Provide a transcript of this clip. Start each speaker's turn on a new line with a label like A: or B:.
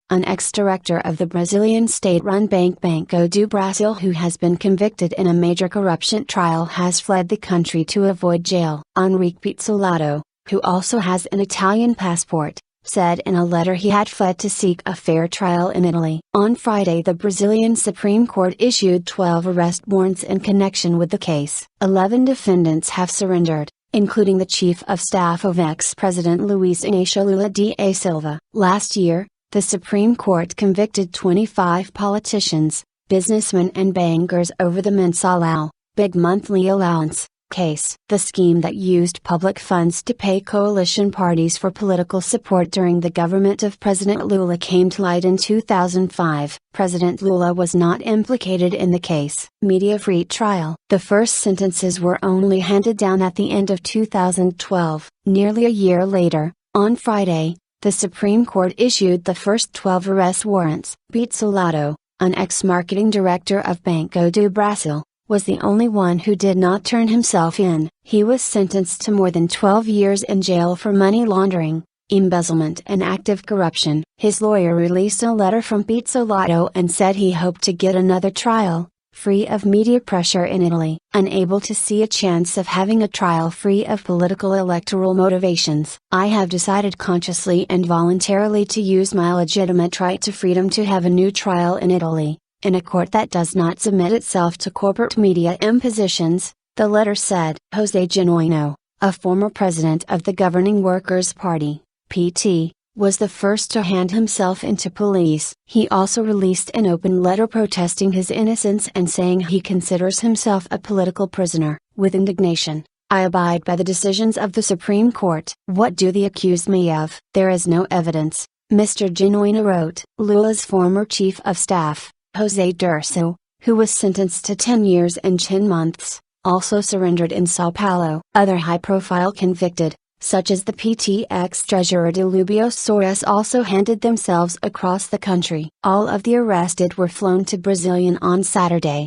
A: an ex-director of the Brazilian state-run bank Banco do Brasil who has been convicted in a major corruption trial has fled the country to avoid jail. Henrique Pizzolato, who also has an Italian passport, said in a letter he had fled to seek a fair trial in Italy. On Friday, the Brazilian Supreme Court issued 12 arrest warrants in connection with the case. 11 defendants have surrendered, including the chief of staff of ex-president Luiz Inacio Lula da Silva. Last year, the Supreme Court convicted 25 politicians, businessmen and bankers over the mensalão, big monthly allowance, case. The scheme that used public funds to pay coalition parties for political support during the government of President Lula came to light in 2005. President Lula was not implicated in the case. Media-free trial. The first sentences were only handed down at the end of 2012. Nearly a year later, on Friday, the Supreme Court issued the first 12 arrest warrants. Pizzolato, an ex-marketing director of Banco do Brasil, was the only one who did not turn himself in. He was sentenced to more than 12 years in jail for money laundering, embezzlement and active corruption. His lawyer released a letter from Pizzolato and said he hoped to get another trial, free of media pressure in Italy. Unable to see a chance of having a trial free of political electoral motivations, I have decided consciously and voluntarily to use my legitimate right to freedom to have a new trial in Italy, in a court that does not submit itself to corporate media impositions, the letter said. José Genuino, a former president of the governing Workers' Party, PT, was the first to hand himself into police. He also released an open letter protesting his innocence and saying he considers himself a political prisoner. With indignation, I abide by the decisions of the Supreme Court. What do the accused me of? There is no evidence, Mr. Genuino wrote. Lula's former chief of staff, José Dirceu, who was sentenced to 10 years and 10 months, also surrendered in São Paulo. Other high-profile convicted, such as the PTX treasurer Delubio Soares, also handed themselves across the country. All of the arrested were flown to Brazilian on Saturday.